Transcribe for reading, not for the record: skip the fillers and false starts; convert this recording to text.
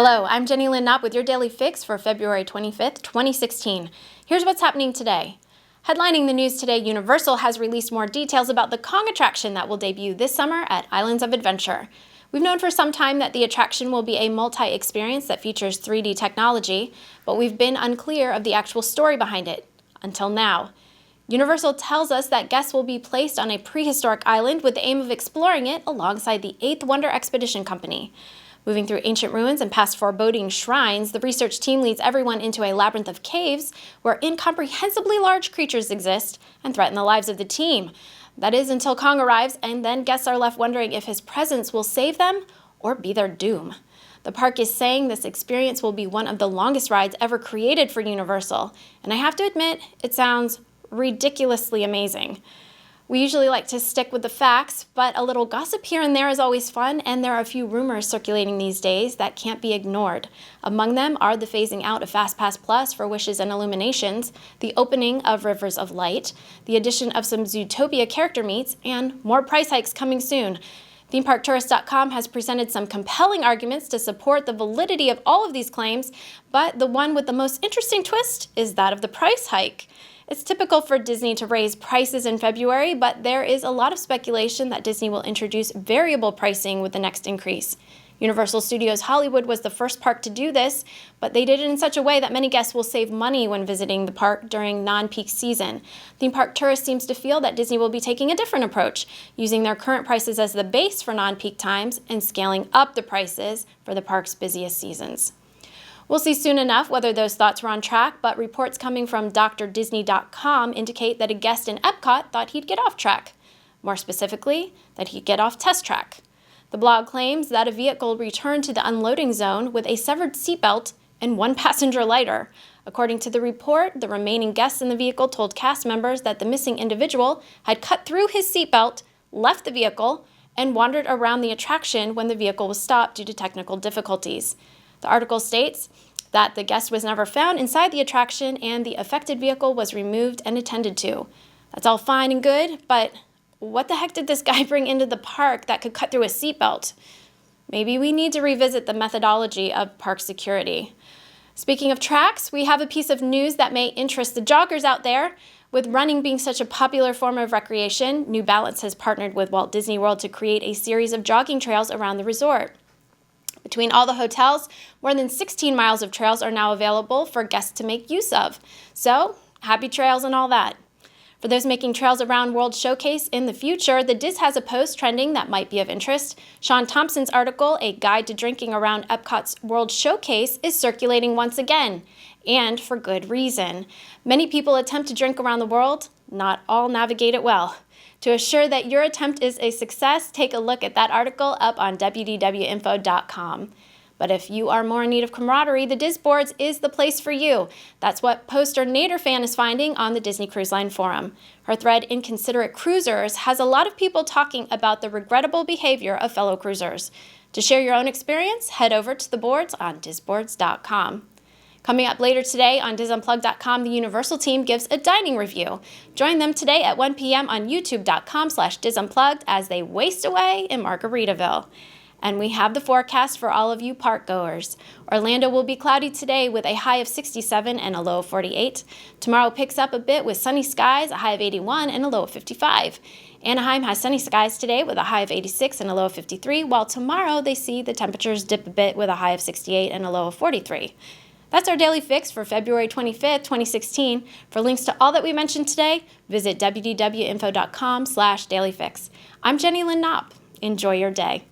Hello, I'm Jenny Lynn Knopp with your Daily Fix for February 25th, 2016. Here's what's happening today. Headlining the news today, Universal has released more details about the Kong attraction that will debut this summer at Islands of Adventure. We've known for some time that the attraction will be a multi-experience that features 3D technology, but we've been unclear of the actual story behind it, until now. Universal tells us that guests will be placed on a prehistoric island with the aim of exploring it alongside the Eighth Wonder Expedition Company. Moving through ancient ruins and past foreboding shrines, the research team leads everyone into a labyrinth of caves where incomprehensibly large creatures exist and threaten the lives of the team. That is until Kong arrives, and then guests are left wondering if his presence will save them or be their doom. The park is saying this experience will be one of the longest rides ever created for Universal, and I have to admit, it sounds ridiculously amazing. We usually like to stick with the facts, but a little gossip here and there is always fun, and there are a few rumors circulating these days that can't be ignored. Among them are the phasing out of FastPass Plus for Wishes and Illuminations, the opening of Rivers of Light, the addition of some Zootopia character meets, and more price hikes coming soon. ThemeParkTourist.com has presented some compelling arguments to support the validity of all of these claims, but the one with the most interesting twist is that of the price hike. It's typical for Disney to raise prices in February, but there is a lot of speculation that Disney will introduce variable pricing with the next increase. Universal Studios Hollywood was the first park to do this, but they did it in such a way that many guests will save money when visiting the park during non-peak season. Theme Park Tourist seems to feel that Disney will be taking a different approach, using their current prices as the base for non-peak times and scaling up the prices for the park's busiest seasons. We'll see soon enough whether those thoughts were on track, but reports coming from drdisney.com indicate that a guest in Epcot thought he'd get off track. More specifically, that he'd get off test track. The blog claims that a vehicle returned to the unloading zone with a severed seatbelt and one passenger lighter. According to the report, the remaining guests in the vehicle told cast members that the missing individual had cut through his seatbelt, left the vehicle, and wandered around the attraction when the vehicle was stopped due to technical difficulties. The article states that the guest was never found inside the attraction and the affected vehicle was removed and attended to. That's all fine and good, but what the heck did this guy bring into the park that could cut through a seatbelt? Maybe we need to revisit the methodology of park security. Speaking of tracks, we have a piece of news that may interest the joggers out there. With running being such a popular form of recreation, New Balance has partnered with Walt Disney World to create a series of jogging trails around the resort. Between all the hotels, more than 16 miles of trails are now available for guests to make use of. So, happy trails and all that. For those making trails around World Showcase in the future, the Diz has a post trending that might be of interest. Sean Thompson's article, A Guide to Drinking Around Epcot's World Showcase, is circulating once again, and for good reason. Many people attempt to drink around the world, not all navigate it well. To assure that your attempt is a success, take a look at that article up on wdwinfo.com. But if you are more in need of camaraderie, the Diz Boards is the place for you. That's what poster Nader Fan is finding on the Disney Cruise Line forum. Her thread, Inconsiderate Cruisers, has a lot of people talking about the regrettable behavior of fellow cruisers. To share your own experience, head over to the boards on dizboards.com. Coming up later today on DizUnplugged.com, the Universal team gives a dining review. Join them today at 1 p.m. on youtube.com/DizUnplugged as they waste away in Margaritaville. And we have the forecast for all of you park goers. Orlando will be cloudy today with a high of 67 and a low of 48. Tomorrow picks up a bit with sunny skies, a high of 81 and a low of 55. Anaheim has sunny skies today with a high of 86 and a low of 53, while tomorrow they see the temperatures dip a bit with a high of 68 and a low of 43. That's our Daily Fix for February 25th, 2016. For links to all that we mentioned today, visit wdwinfo.com/dailyfix. I'm Jenny Lynn Knopp. Enjoy your day.